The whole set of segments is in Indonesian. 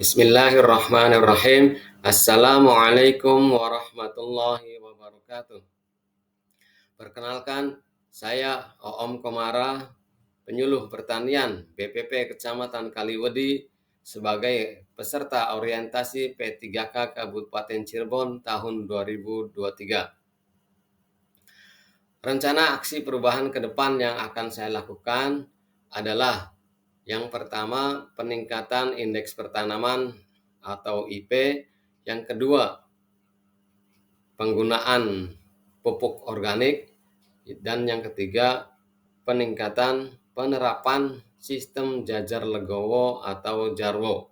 Bismillahirrahmanirrahim. Assalamualaikum warahmatullahi wabarakatuh. Perkenalkan, saya Oom Komara, penyuluh pertanian BPP Kecamatan Kaliwedi sebagai peserta orientasi P3K Kabupaten Cirebon tahun 2023. Rencana aksi perubahan ke depan yang akan saya lakukan adalah yang pertama, peningkatan indeks pertanaman atau IP. Yang kedua, penggunaan pupuk organik. Dan yang ketiga, peningkatan penerapan sistem jajar legowo atau jarwo.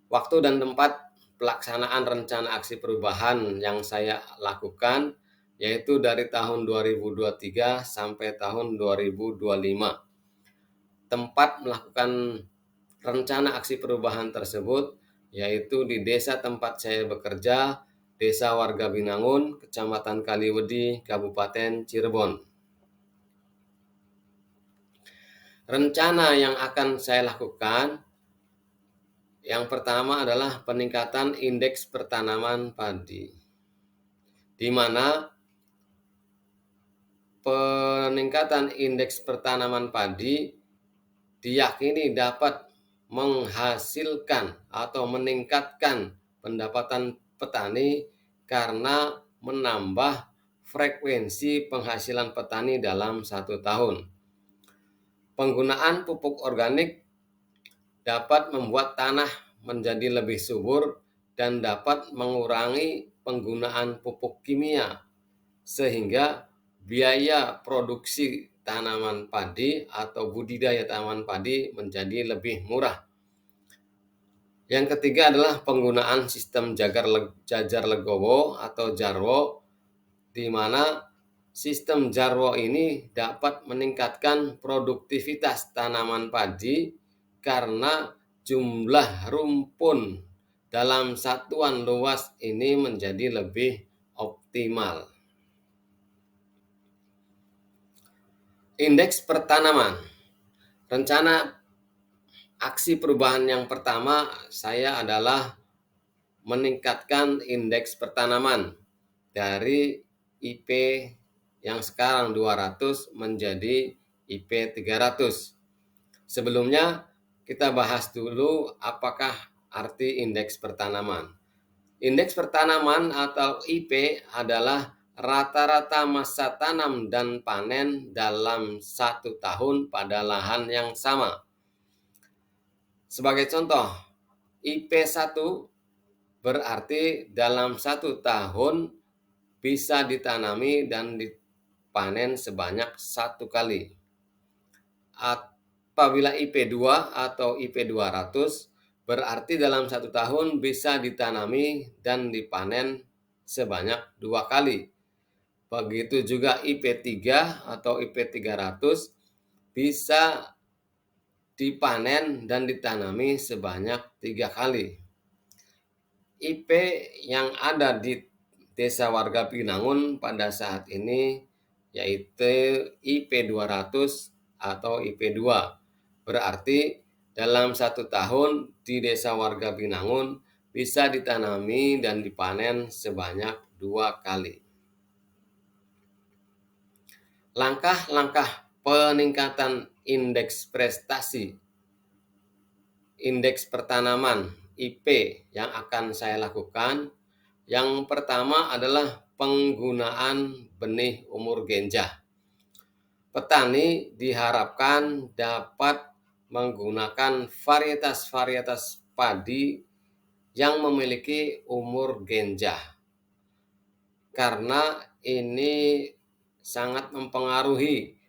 Waktu dan tempat pelaksanaan rencana aksi perubahan yang saya lakukan yaitu dari tahun 2023 sampai tahun 2025. Tempat melakukan rencana aksi perubahan tersebut yaitu di desa tempat saya bekerja, Desa Warga Binangun, Kecamatan Kaliwedi, Kabupaten Cirebon. Rencana yang akan saya lakukan yang pertama adalah peningkatan indeks pertanaman padi, di mana peningkatan indeks pertanaman padi diyakini dapat menghasilkan atau meningkatkan pendapatan petani karena menambah frekuensi penghasilan petani dalam 1 tahun. Penggunaan pupuk organik dapat membuat tanah menjadi lebih subur dan dapat mengurangi penggunaan pupuk kimia, sehingga biaya produksi tanaman padi atau budidaya tanaman padi menjadi lebih murah. Yang ketiga adalah penggunaan sistem jajar legowo atau jarwo, di mana sistem jarwo ini dapat meningkatkan produktivitas tanaman padi karena jumlah rumpun dalam satuan luas ini menjadi lebih optimal. Indeks pertanaman. Rencana aksi perubahan yang pertama saya adalah meningkatkan indeks pertanaman dari IP yang sekarang 200 menjadi IP 300. Sebelumnya kita bahas dulu apakah arti indeks pertanaman. Indeks pertanaman atau IP adalah rata-rata masa tanam dan panen dalam 1 tahun pada lahan yang sama. Sebagai contoh, IP1 berarti dalam 1 tahun bisa ditanami dan dipanen sebanyak 1 kali. Apabila IP2 atau IP200 berarti dalam 1 tahun bisa ditanami dan dipanen sebanyak 2 kali. Begitu juga IP3 atau IP300 bisa dipanen dan ditanami sebanyak 3 kali. IP yang ada di Desa Warga Binangun pada saat ini yaitu IP200 atau IP2. Berarti dalam 1 tahun di Desa Warga Binangun bisa ditanami dan dipanen sebanyak 2 kali. Langkah-langkah peningkatan indeks prestasi, indeks pertanaman IP yang akan saya lakukan. Yang pertama adalah penggunaan benih umur genjah. Petani diharapkan dapat menggunakan varietas-varietas padi yang memiliki umur genjah, karena ini sangat mempengaruhi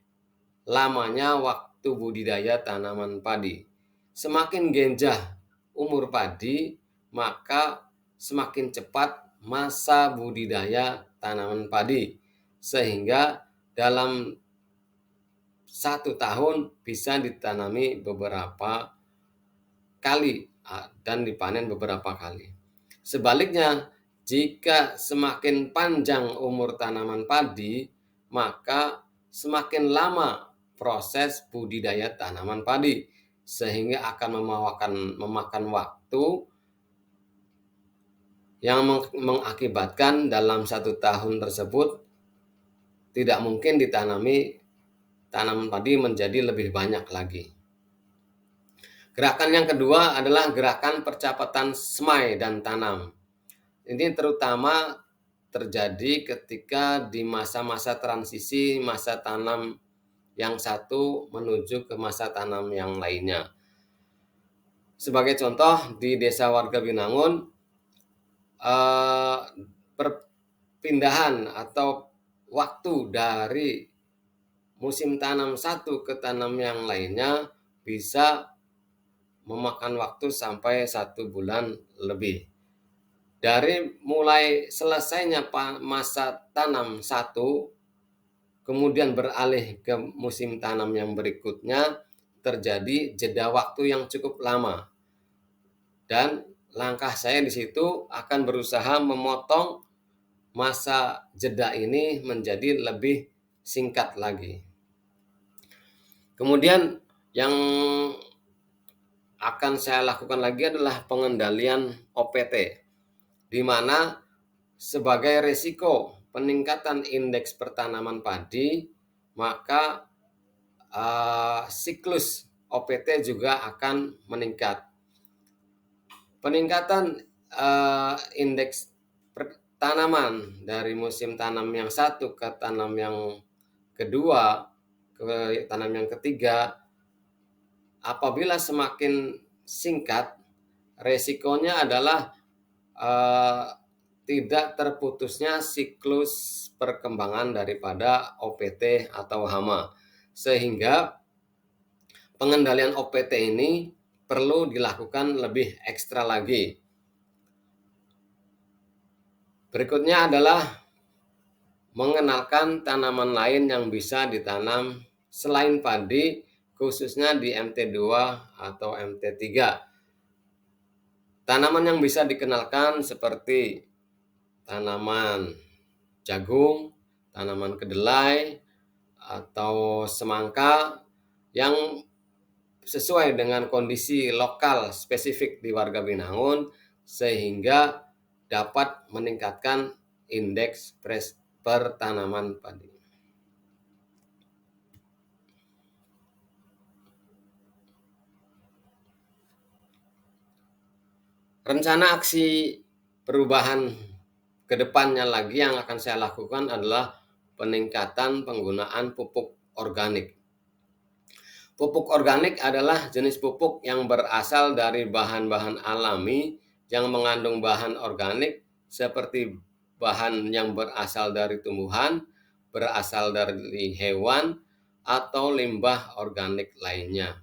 lamanya waktu budidaya tanaman padi. Semakin genjah umur padi, maka semakin cepat masa budidaya tanaman padi, sehingga dalam 1 tahun bisa ditanami beberapa kali dan dipanen beberapa kali. Sebaliknya, jika semakin panjang umur tanaman padi, maka semakin lama proses budidaya tanaman padi, sehingga akan memakan waktu yang mengakibatkan dalam 1 tahun tersebut tidak mungkin ditanami tanaman padi menjadi lebih banyak lagi. Gerakan yang kedua adalah gerakan percepatan semai dan tanam. Ini terutama terjadi ketika di masa-masa transisi masa tanam yang satu menuju ke masa tanam yang lainnya. Sebagai contoh, di desa warga Binangun, perpindahan atau waktu dari musim tanam satu ke tanam yang lainnya bisa memakan waktu sampai 1 bulan lebih. Dari mulai selesainya masa tanam satu, kemudian beralih ke musim tanam yang berikutnya, terjadi jeda waktu yang cukup lama. Dan langkah saya di situ akan berusaha memotong masa jeda ini menjadi lebih singkat lagi. Kemudian yang akan saya lakukan lagi adalah pengendalian OPT, di mana sebagai risiko peningkatan indeks pertanaman padi, maka siklus OPT juga akan meningkat. Peningkatan indeks tanaman dari musim tanam yang satu ke tanam yang kedua, ke tanam yang ketiga, apabila semakin singkat, resikonya adalah tidak terputusnya siklus perkembangan daripada OPT atau hama, sehingga pengendalian OPT ini perlu dilakukan lebih ekstra lagi. Berikutnya adalah mengenalkan tanaman lain yang bisa ditanam selain padi, khususnya di MT2 atau MT3. Tanaman yang bisa dikenalkan seperti tanaman jagung, tanaman kedelai, atau semangka yang sesuai dengan kondisi lokal spesifik di warga Binangun, sehingga dapat meningkatkan indeks pertanaman padi. Rencana aksi perubahan ke depannya lagi yang akan saya lakukan adalah peningkatan penggunaan pupuk organik. Pupuk organik adalah jenis pupuk yang berasal dari bahan-bahan alami yang mengandung bahan organik seperti bahan yang berasal dari tumbuhan, berasal dari hewan, atau limbah organik lainnya.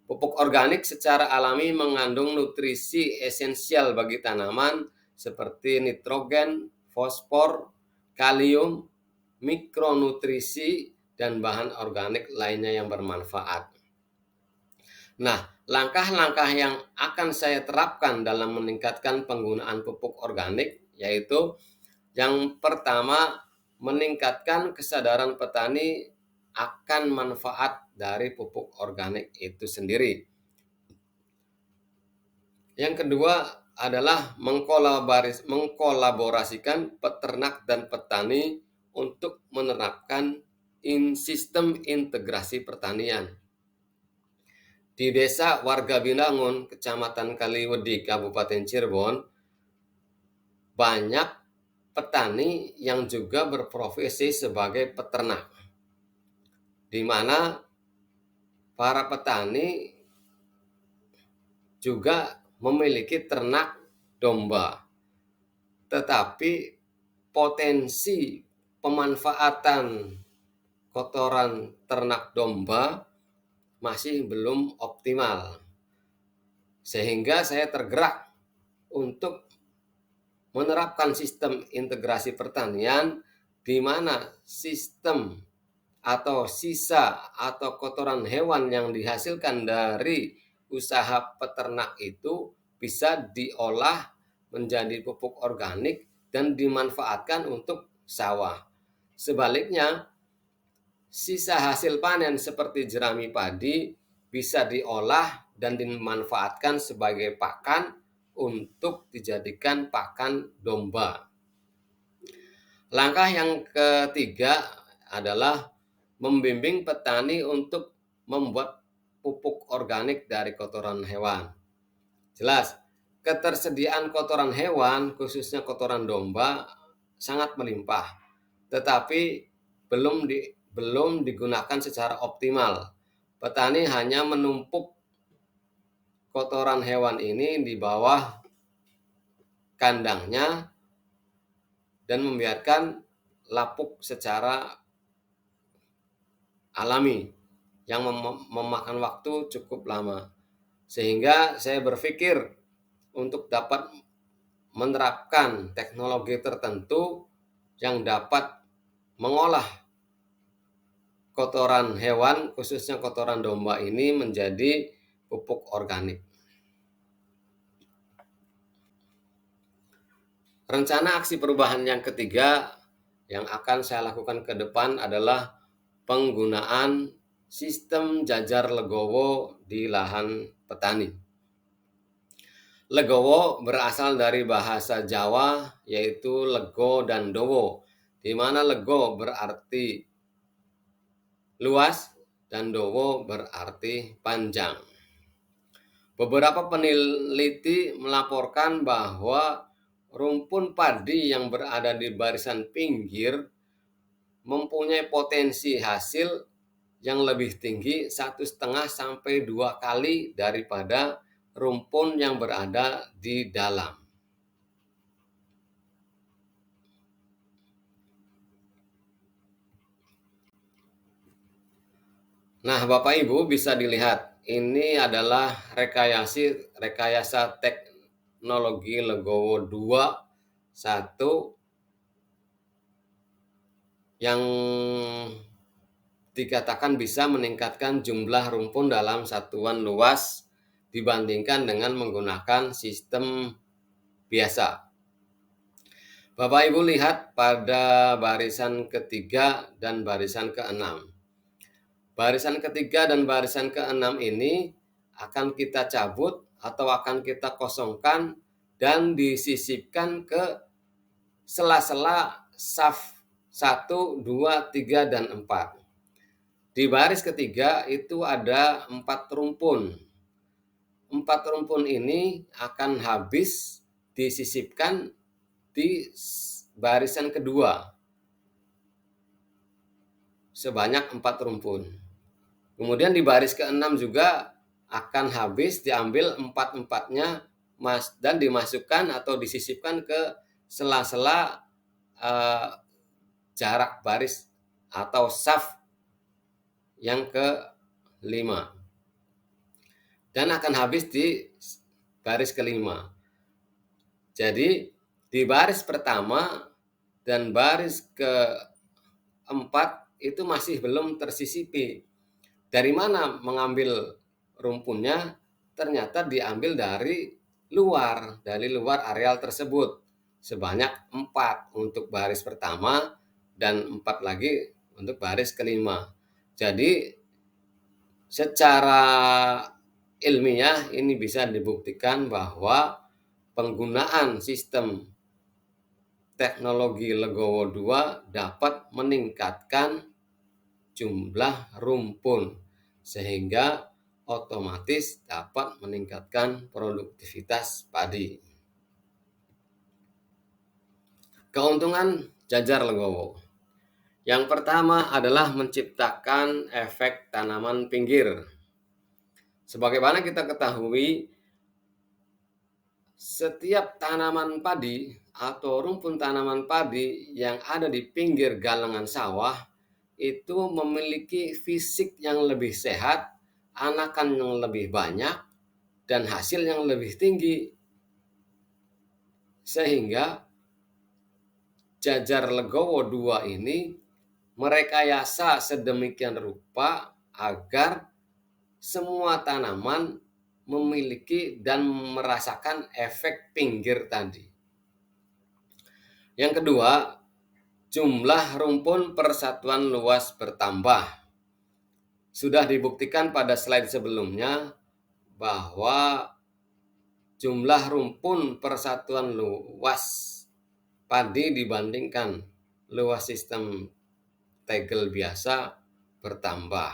Pupuk organik secara alami mengandung nutrisi esensial bagi tanaman seperti nitrogen, fosfor, kalium, mikronutrisi, dan bahan organik lainnya yang bermanfaat. Nah, langkah-langkah yang akan saya terapkan dalam meningkatkan penggunaan pupuk organik yaitu yang pertama, meningkatkan kesadaran petani akan manfaat dari pupuk organik itu sendiri. Yang kedua adalah mengkolaborasikan peternak dan petani untuk menerapkan sistem integrasi pertanian. Di desa warga Binangun, Kecamatan Kaliwedi, Kabupaten Cirebon, banyak petani yang juga berprofesi sebagai peternak, di mana para petani juga memiliki ternak domba. Tetapi potensi pemanfaatan kotoran ternak domba masih belum optimal. Sehingga saya tergerak untuk menerapkan sistem integrasi pertanian di mana sistem atau sisa atau kotoran hewan yang dihasilkan dari usaha peternak itu bisa diolah menjadi pupuk organik dan dimanfaatkan untuk sawah. Sebaliknya, sisa hasil panen seperti jerami padi bisa diolah dan dimanfaatkan sebagai pakan untuk dijadikan pakan domba. Langkah yang ketiga adalah membimbing petani untuk membuat pupuk organik dari kotoran hewan. Jelas, ketersediaan kotoran hewan, khususnya kotoran domba, sangat melimpah, tetapi belum digunakan secara optimal. Petani hanya menumpuk kotoran hewan ini di bawah kandangnya dan membiarkan lapuk secara alami yang memakan waktu cukup lama. Sehingga saya berpikir untuk dapat menerapkan teknologi tertentu yang dapat mengolah kotoran hewan, khususnya kotoran domba ini menjadi pupuk organik. Rencana aksi perubahan yang ketiga yang akan saya lakukan ke depan adalah penggunaan sistem jajar legowo di lahan petani. Legowo berasal dari bahasa Jawa yaitu lego dan dowo, di mana lego berarti luas dan dowo berarti panjang. Beberapa peneliti melaporkan bahwa rumpun padi yang berada di barisan pinggir mempunyai potensi hasil yang lebih tinggi 1,5 sampai 2 kali daripada rumpun yang berada di dalam. Nah, Bapak Ibu bisa dilihat, ini adalah rekayasa teknologi Legowo 2.1 yang dikatakan bisa meningkatkan jumlah rumpun dalam satuan luas dibandingkan dengan menggunakan sistem biasa. Bapak Ibu lihat pada barisan ketiga dan barisan keenam. Barisan ketiga dan barisan keenam ini akan kita cabut atau akan kita kosongkan dan disisipkan ke sela-sela saf 1, 2, 3, dan 4. Di baris ketiga itu ada 4 rumpun. 4 rumpun ini akan habis disisipkan di barisan kedua sebanyak 4 rumpun. Kemudian di baris ke-6 juga akan habis diambil 4-4-nya dan dimasukkan atau disisipkan ke sela-sela jarak baris atau saf yang ke-5. Dan akan habis di baris ke-5. Jadi di baris pertama dan baris ke-4 itu masih belum tersisipi. Dari mana mengambil rumpunnya? Ternyata diambil dari luar areal tersebut. Sebanyak 4 untuk baris pertama dan 4 lagi untuk baris ke-5. Jadi secara ilmiah ini bisa dibuktikan bahwa penggunaan sistem teknologi Legowo 2 dapat meningkatkan jumlah rumpun sehingga otomatis dapat meningkatkan produktivitas padi. Keuntungan jajar legowo. Yang pertama adalah menciptakan efek tanaman pinggir. Sebagaimana kita ketahui, setiap tanaman padi atau rumpun tanaman padi yang ada di pinggir galengan sawah itu memiliki fisik yang lebih sehat, anakan yang lebih banyak, dan hasil yang lebih tinggi. Sehingga jajar legowo 2 ini merekayasa sedemikian rupa agar semua tanaman memiliki dan merasakan efek pinggir tadi. Yang kedua, jumlah rumpun per satuan luas bertambah. Sudah dibuktikan pada slide sebelumnya bahwa jumlah rumpun persatuan luas padi dibandingkan luas sistem tegel biasa bertambah.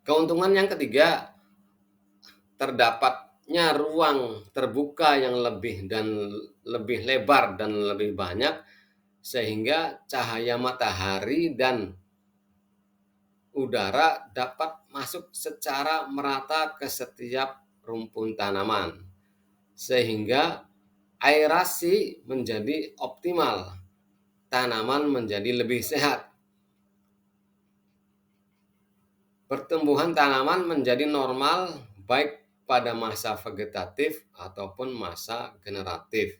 Keuntungan yang ketiga, terdapatnya ruang terbuka yang lebih lebar dan lebih banyak, sehingga cahaya matahari dan udara dapat masuk secara merata ke setiap rumpun tanaman, sehingga aerasi menjadi optimal, tanaman menjadi lebih sehat, pertumbuhan tanaman menjadi normal baik pada masa vegetatif ataupun masa generatif,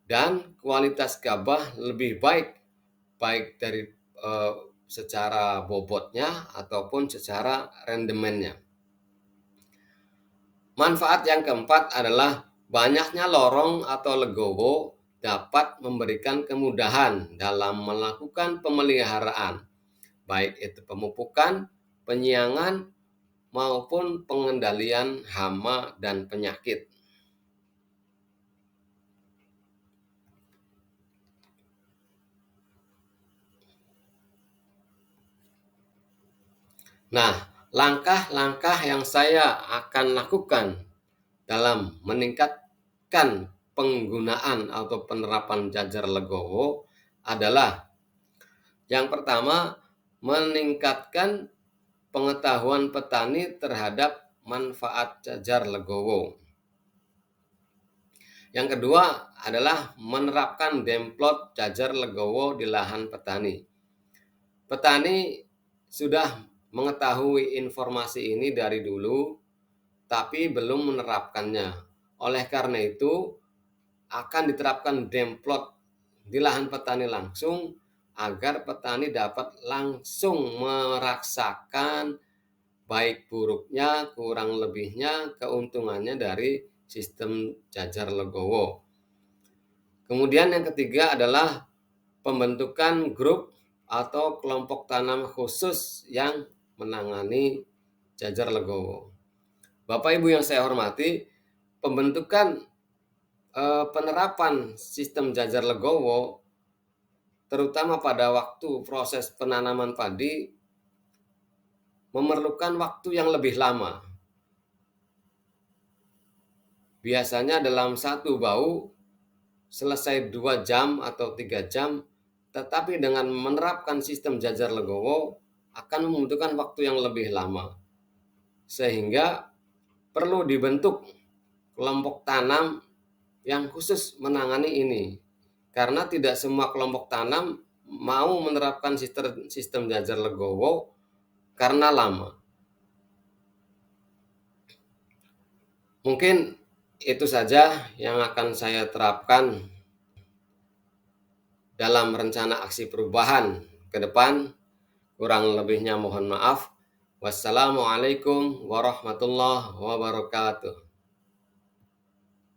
dan kualitas gabah lebih baik dari secara bobotnya ataupun secara rendemennya. Manfaat yang keempat adalah banyaknya lorong atau legowo dapat memberikan kemudahan dalam melakukan pemeliharaan, baik itu pemupukan, penyiangan, maupun pengendalian hama dan penyakit. Nah, langkah-langkah yang saya akan lakukan dalam meningkatkan penggunaan atau penerapan jajar legowo adalah yang pertama, meningkatkan pengetahuan petani terhadap manfaat jajar legowo. Yang kedua adalah menerapkan demplot jajar legowo di lahan petani. Petani sudah mengetahui informasi ini dari dulu, tapi belum menerapkannya. Oleh karena itu, akan diterapkan demplot di lahan petani langsung, agar petani dapat langsung merasakan baik buruknya, kurang lebihnya, keuntungannya dari sistem jajar legowo. Kemudian yang ketiga adalah pembentukan grup atau kelompok tanam khusus yang menangani jajar legowo. Bapak Ibu yang saya hormati, pembentukan penerapan sistem jajar legowo, terutama pada waktu proses penanaman padi, memerlukan waktu yang lebih lama. Biasanya dalam satu bau selesai 2 jam atau 3 jam, tetapi dengan menerapkan sistem jajar legowo akan membutuhkan waktu yang lebih lama. Sehingga perlu dibentuk kelompok tanam yang khusus menangani ini. Karena tidak semua kelompok tanam mau menerapkan sistem jajar legowo karena lama. Mungkin itu saja yang akan saya terapkan dalam rencana aksi perubahan ke depan. Kurang lebihnya mohon maaf. Wassalamualaikum warahmatullahi wabarakatuh.